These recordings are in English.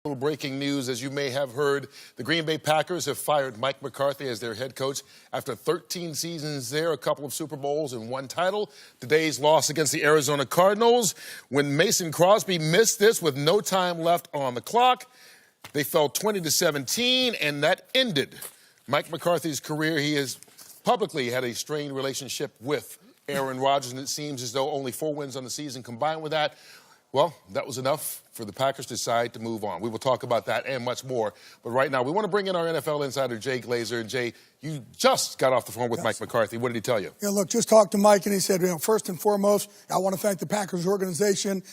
Little breaking news, as you may have heard, the Green Bay Packers have fired Mike McCarthy as their head coach after 13 seasons there, a couple of Super Bowls and one title. Today's loss against the Arizona Cardinals, when Mason Crosby missed this with no time left on the clock, they fell 20-17, and that ended Mike McCarthy's career. He has publicly had a strained relationship with Aaron Rodgers, and it seems as though only 4 wins on the season combined with that. Well, that was enough for the Packers to decide to move on. We will talk about that and much more. But right now, we want to bring in our NFL insider, Jay Glazer. And Jay, you just got off the phone with Mike McCarthy. What did he tell you? Yeah, look, just talked to Mike, and he said, first and foremost, I want to thank the Packers organization.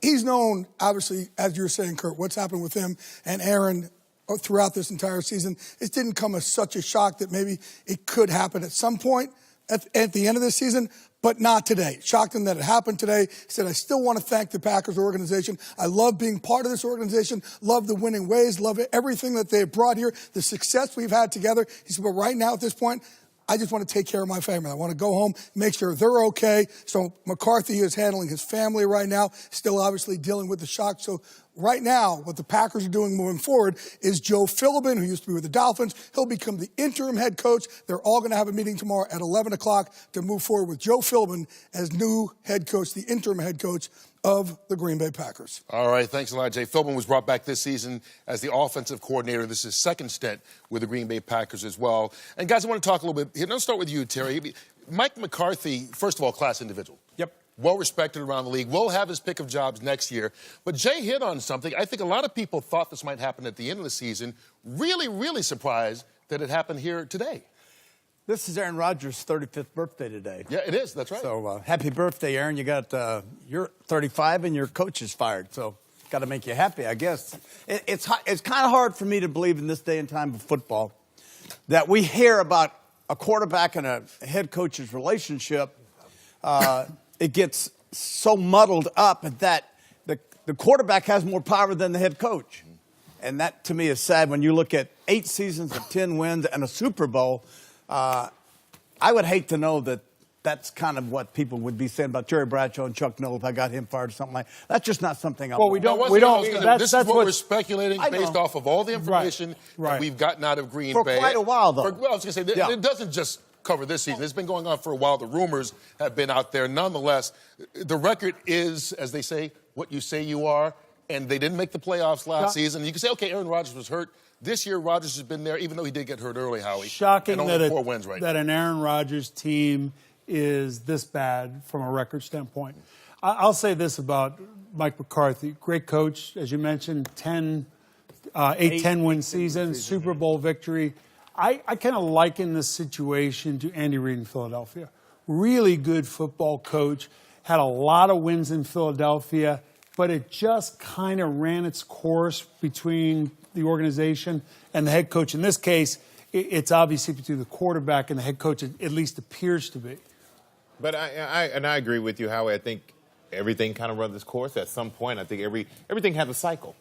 He's known, obviously, as you were saying, Kurt, what's happened with him and Aaron throughout this entire season. It didn't come as such a shock that maybe it could happen at some point at the end of this season, but not today. Shocked him that it happened today. He said, I still want to thank the Packers organization. I love being part of this organization, love the winning ways, love everything that they have brought here, the success we've had together. He said, but right now at this point, I just want to take care of my family. I want to go home, make sure they're okay. So McCarthy is handling his family right now, still obviously dealing with the shock. So right now, what the Packers are doing moving forward is Joe Philbin, who used to be with the Dolphins, he'll become the interim head coach. They're all going to have a meeting tomorrow at 11 o'clock to move forward with Joe Philbin as new head coach, the interim head coach of the Green Bay Packers. All right, thanks a lot, Jay. Philbin was brought back this season as the offensive coordinator. This is his second stint with the Green Bay Packers as well. And, guys, I want to talk a little bit here. Let's start with you, Terry. Mike McCarthy, first of all, class individual. Yep. Well-respected around the league. Will have his pick of jobs next year. But Jay hit on something. I think a lot of people thought this might happen at the end of the season. Really, really surprised that it happened here today. This is Aaron Rodgers' 35th birthday today. Yeah, it is. That's right. So happy birthday, Aaron. You got you're 35 and your coach is fired. So got to make you happy, I guess. It's kind of hard for me to believe in this day and time of football that we hear about a quarterback and a head coach's relationship. It gets so muddled up that the quarterback has more power than the head coach. And that, to me, is sad when you look at 8 seasons of 10 wins and a Super Bowl. I would hate to know that that's kind of what people would be saying about Terry Bradshaw and Chuck Noll if I got him fired or something like that. That's just not something I want. This is what we're speculating based off of all the information that we've gotten out of Green Bay. For quite a while, though. I was going to say, it doesn't just cover this season. It's been going on for a while. The rumors have been out there. Nonetheless, the record is, as they say, what you say you are. And they didn't make the playoffs last season. You can say, okay, Aaron Rodgers was hurt. This year, Rodgers has been there, even though he did get hurt early, Howie. Shocking and only 4 wins right that now. An Aaron Rodgers team is this bad from a record standpoint. I'll say this about Mike McCarthy. Great coach, as you mentioned, 8-10-win season, Super Bowl victory. I kind of liken this situation to Andy Reid in Philadelphia. Really good football coach, had a lot of wins in Philadelphia, but it just kind of ran its course between the organization and the head coach. In this case, it's obviously between the quarterback and the head coach. It at least appears to be. But I agree with you, Howie. I think everything kind of runs its course at some point. I think everything has a cycle.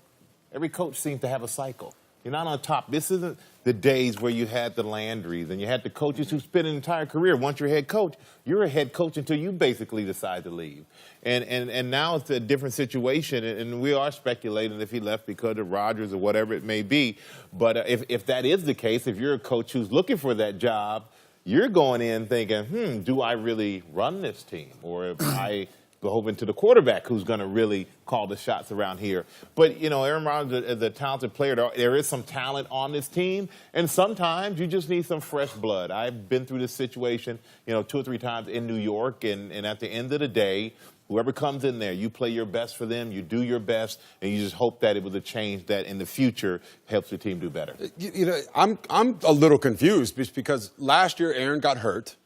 Every coach seems to have a cycle. You're not on top. This isn't the days where you had the Landrys and you had the coaches who spent an entire career. Once you're a head coach, you're a head coach until you basically decide to leave. And now it's a different situation, and we are speculating if he left because of Rodgers or whatever it may be. But if that is the case, if you're a coach who's looking for that job, you're going in thinking, do I really run this team? Or if I go hoping to the quarterback who's going to really call the shots around here. But, Aaron Rodgers is a talented player. There is some talent on this team, and sometimes you just need some fresh blood. I've been through this situation, 2 or 3 times in New York, and at the end of the day, whoever comes in there, you play your best for them, you do your best, and you just hope that it was a change that in the future helps your team do better. I'm a little confused because last year Aaron got hurt,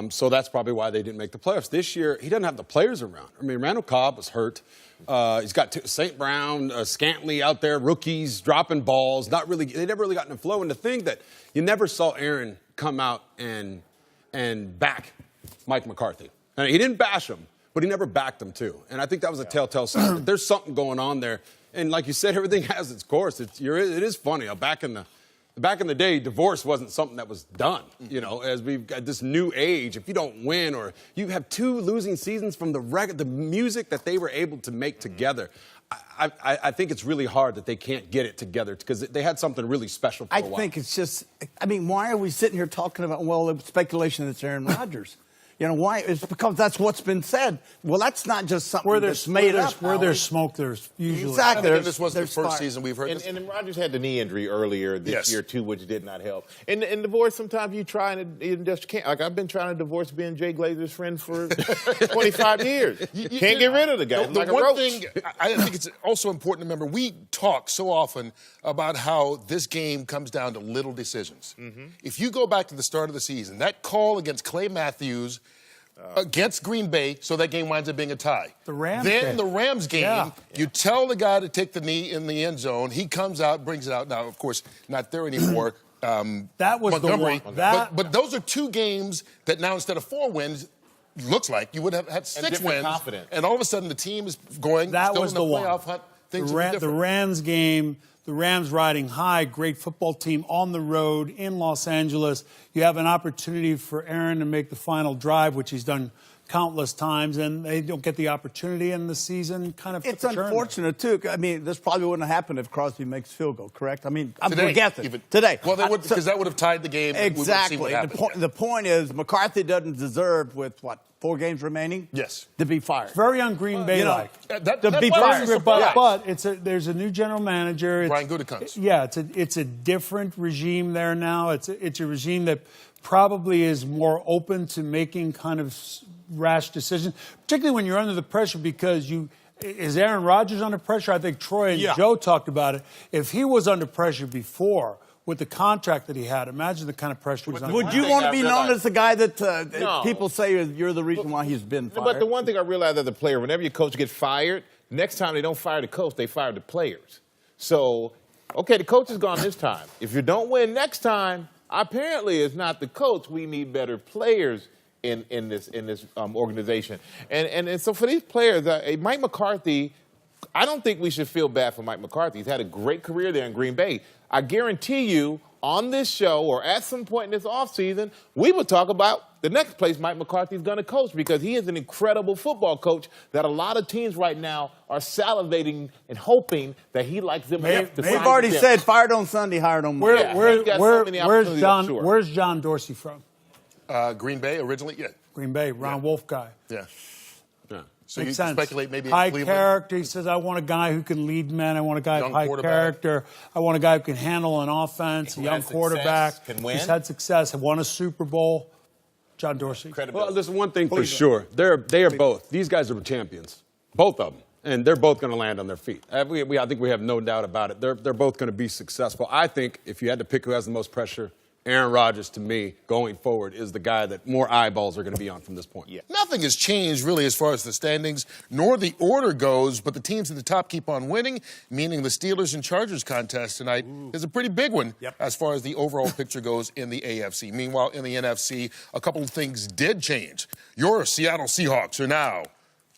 so that's probably why they didn't make the playoffs. This year, he doesn't have the players around. I mean, Randall Cobb was hurt. He's got St. Brown, Scantley out there, rookies, dropping balls. They never really got in the flow. And the thing that you never saw Aaron come out and back Mike McCarthy. And he didn't bash him, but he never backed them, too. And I think that was a telltale sign. There's something going on there. And like you said, everything has its course. It is funny. Back in the Back in the day, divorce wasn't something that was done. You know, as we've got this new age, if you don't win or you have 2 losing seasons from the music that they were able to make together, I think it's really hard that they can't get it together because they had something really special for a while. I think it's just, I mean, why are we sitting here talking about, well, the speculation that it's Aaron Rodgers? You know, why? It's because that's what's been said. Well, that's not just something that's made up. Where there's smoke, there's usually. Exactly. And this wasn't the first season we've heard this. And Rodgers had the knee injury earlier this year, too, which did not help. And divorce, sometimes you try and you just can't. Like, I've been trying to divorce being Jay Glazer's friend for 25 years. You can't get rid of the guy. The like a one roach. thing I think it's also important to remember, we talk so often about how this game comes down to little decisions. If you go back to the start of the season, that call against Clay Matthews against Green Bay, so that game winds up being a tie. The Rams Then game. the Rams game, you tell the guy to take the knee in the end zone. He comes out, brings it out. Now, of course, not there anymore. That was Montgomery. the one. But those are 2 games that now instead of 4 wins, looks like you would have had 6 different wins. confidence. And all of a sudden the team is going That still was in the the one. playoff hunt. Things are The different. Rams game, the Rams riding high, great football team on the road in Los Angeles. You have an opportunity for Aaron to make the final drive, which he's done countless times, and they don't get the opportunity, and the season kind of It's took a turn. unfortunate, too. I mean, this probably wouldn't have happened if Crosby makes field goal, correct? I mean, Today, we're guessing. even. Today. Well, they would, because that would have tied the game. and we would have seen Exactly. what happened. The point is, McCarthy doesn't deserve, with, 4 games remaining? Yes. To be fired. Very on Green Bay like. That To be was fired. a surprise. But there's a new general manager. Brian Gutekunst. Yeah, it's a different regime there now. It's a regime that probably is more open to making kind of rash decisions, particularly when you're under the pressure because is Aaron Rodgers under pressure? I think Troy and Joe talked about it. If he was under pressure before with the contract that he had, imagine the kind of pressure he was under. Would you want to be known as the guy that people say you're the reason why he's been fired? But the one thing I realized as a player, whenever your coach gets fired, next time they don't fire the coach, they fire the players. So, okay, the coach is gone this time. If you don't win next time, apparently it's not the coach. We need better players in this organization. And so for these players, Mike McCarthy, I don't think we should feel bad for Mike McCarthy. He's had a great career there in Green Bay. I guarantee you, on this show or at some point in this offseason, we will talk about the next place Mike McCarthy is going to coach because he is an incredible football coach that a lot of teams right now are salivating and hoping that he likes them. They've already said fired on Sunday, hired on Monday. Where's John Dorsey from? Green Bay originally, yeah. Green Bay, Ron Wolf guy. Yeah. So Makes you sense. speculate maybe high Cleveland. character. He says, I want a guy who can lead men. I want a guy Young of high quarterback. character. I want a guy who can handle an offense, a young quarterback. Can win. He's had success, won a Super Bowl. John Dorsey. Well, there's one thing for sure. They are both. These guys are champions, both of them, and they're both going to land on their feet. I think we have no doubt about it. They're both going to be successful. I think if you had to pick who has the most pressure, Aaron Rodgers, to me, going forward, is the guy that more eyeballs are going to be on from this point. Yeah. Nothing has changed, really, as far as the standings, nor the order goes, but the teams at the top keep on winning, meaning the Steelers and Chargers contest tonight is a pretty big one as far as the overall picture goes in the AFC. Meanwhile, in the NFC, a couple of things did change. Your Seattle Seahawks are now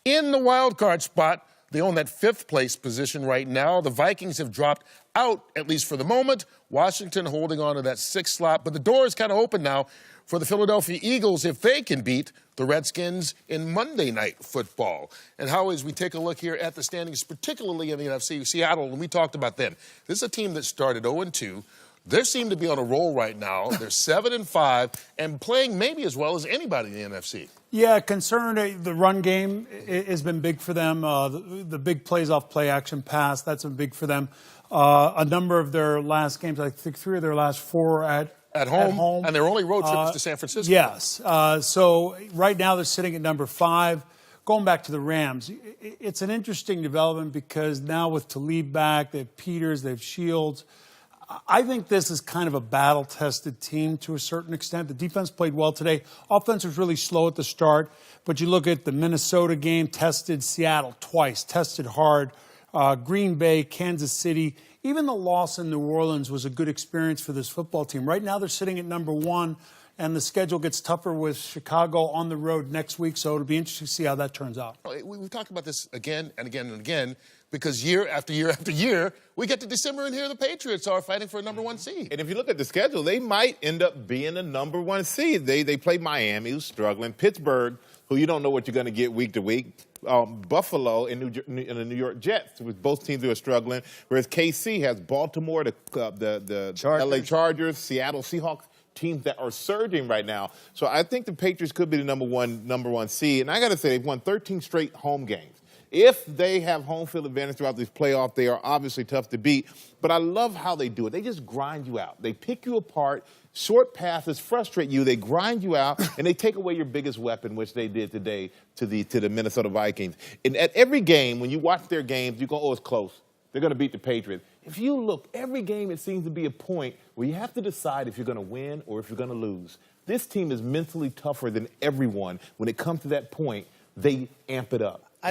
in the wild card spot. They own that 5th place position right now. The Vikings have dropped out, at least for the moment. Washington holding on to that 6th slot. But the door is kind of open now for the Philadelphia Eagles if they can beat the Redskins in Monday Night Football. And how, as we take a look here at the standings, particularly in the NFC, Seattle, and we talked about them. This is a team that started 0-2. They seem to be on a roll right now. They're 7-5 and playing maybe as well as anybody in the NFC. Yeah, concerned. The run game has been big for them. The big plays off play action pass, that's been big for them. A number of their last games, I think 3 of their last 4 at home. And their only road trip is to San Francisco. Yes. So right now they're sitting at number 5. Going back to the Rams, it's an interesting development because now with Talib back, they have Peters, they have Shields. I think this is kind of a battle-tested team to a certain extent. The defense played well today. Offense was really slow at the start. But you look at the Minnesota game, tested Seattle twice, tested hard. Green Bay, Kansas City. Even the loss in New Orleans was a good experience for this football team. Right now they're sitting at number 1, and the schedule gets tougher with Chicago on the road next week. So it'll be interesting to see how that turns out. We've talked about this again and again and again. because year after year after year, we get to December and here the Patriots are fighting for a #1 seed. And if you look at the schedule, they might end up being a #1 seed. They play Miami, who's struggling, Pittsburgh, who you don't know what you're going to get week to week, Buffalo and the New York Jets, with both teams who are struggling, whereas KC has Baltimore, the LA Chargers, Seattle Seahawks, teams that are surging right now. So I think the Patriots could be the number one seed. And I got to say, they've won 13 straight home games. If they have home field advantage throughout this playoff, they are obviously tough to beat. But I love how they do it. They just grind you out. They pick you apart. Short passes frustrate you. They grind you out, and they take away your biggest weapon, which they did today to the Minnesota Vikings. And at every game, when you watch their games, you go, oh, it's close. They're going to beat the Patriots. If you look, every game it seems to be a point where you have to decide if you're going to win or if you're going to lose. This team is mentally tougher than everyone. When it comes to that point, they amp it up. I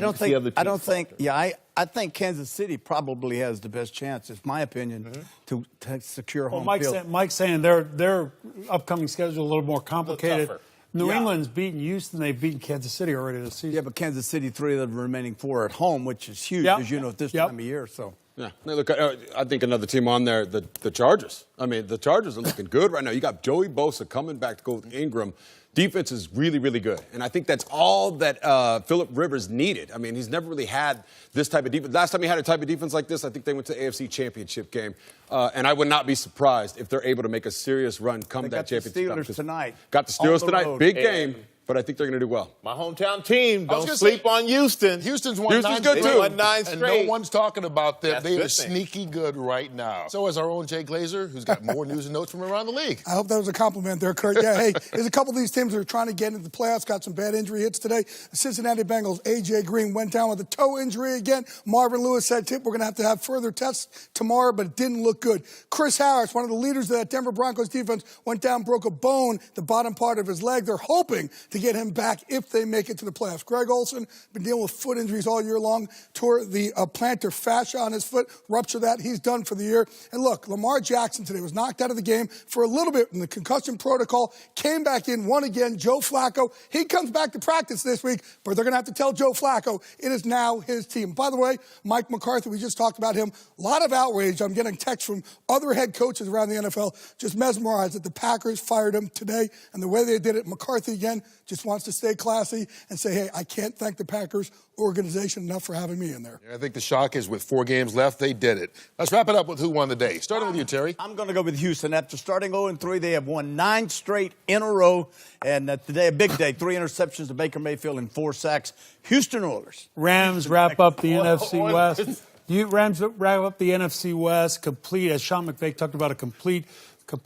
think Kansas City probably has the best chance, it's my opinion, to secure home field. Mike's saying their upcoming schedule is a little more complicated. New England's beaten Houston. They've beaten Kansas City already this season. Yeah, but Kansas City, 3 of the remaining 4 at home, which is huge, as you know, at this time of year. So. Yeah, now look, I think another team on there, the Chargers. I mean, the Chargers are looking good right now. You got Joey Bosa coming back to go with Ingram. Defense is really, really good. And I think that's all that Phillip Rivers needed. I mean, he's never really had this type of defense. Last time he had a type of defense like this, I think they went to the AFC Championship game. And I would not be surprised if they're able to make a serious run come that championship. They got the Steelers tonight. Got the Steelers tonight. Big game. But I think they're going to do well. My hometown team, don't sleep on Houston. Houston's won 9 good, straight. too. Won 9 straight. And no one's talking about them. That's They a are good thing. sneaky good right now. So is our own Jay Glazer, who's got more news and notes from around the league. I hope that was a compliment there, Kurt. Yeah, hey, there's a couple of these teams that are trying to get into the playoffs, got some bad injury hits today. The Cincinnati Bengals, A.J. Green went down with a toe injury again. Marvin Lewis said, we're going to have further tests tomorrow, but it didn't look good. Chris Harris, one of the leaders of that Denver Broncos defense, went down, broke a bone, the bottom part of his leg. They're hoping to get him back if they make it to the playoffs. Greg Olsen, been dealing with foot injuries all year long, tore the plantar fascia on his foot, ruptured that. He's done for the year. And look, Lamar Jackson today was knocked out of the game for a little bit in the concussion protocol, came back in, won again. Joe Flacco, he comes back to practice this week, but they're going to have to tell Joe Flacco it is now his team. By the way, Mike McCarthy, we just talked about him. A lot of outrage. I'm getting texts from other head coaches around the NFL just mesmerized that the Packers fired him today. And the way they did it, McCarthy, again, just wants to stay classy and say, hey, I can't thank the Packers organization enough for having me in there. I think the shock is with 4 games left, they did it. Let's wrap it up with who won the day. Starting with you, Terry. I'm going to go with Houston. After starting 0-3, they have won 9 straight in a row. And today, a big day. 3 interceptions to Baker Mayfield and 4 sacks. Houston Oilers. Rams wrap up the NFC West. Rams wrap up the NFC West complete, as Sean McVay talked about, a complete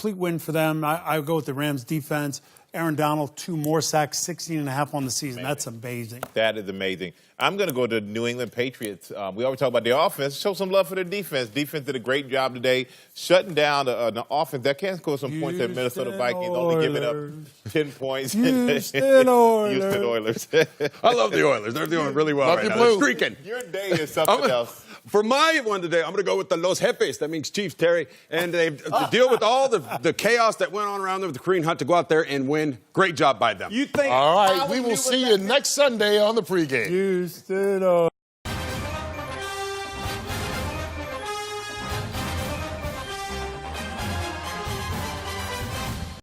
win for them. I go with the Rams defense. Aaron Donald, 2 more sacks, 16.5 on the season. That's amazing. That is amazing. I'm going to go to New England Patriots. We always talk about their offense. Show some love for their defense. Defense did a great job today, shutting down the offense. That can score some points at Minnesota Vikings, only giving up 10 points. Houston Oilers. Houston Oilers. I love the Oilers. They're doing really well Love right your now. blue. They're streaking. Your day is something else. For my one today, I'm going to go with the Los Jefes. That means Chiefs, Terry. And they to deal with all the chaos that went on around there with the Kareem Hunt to go out there and win. Great job by them. You think? All right, we will see you next Sunday on the pregame. Houston Oilers.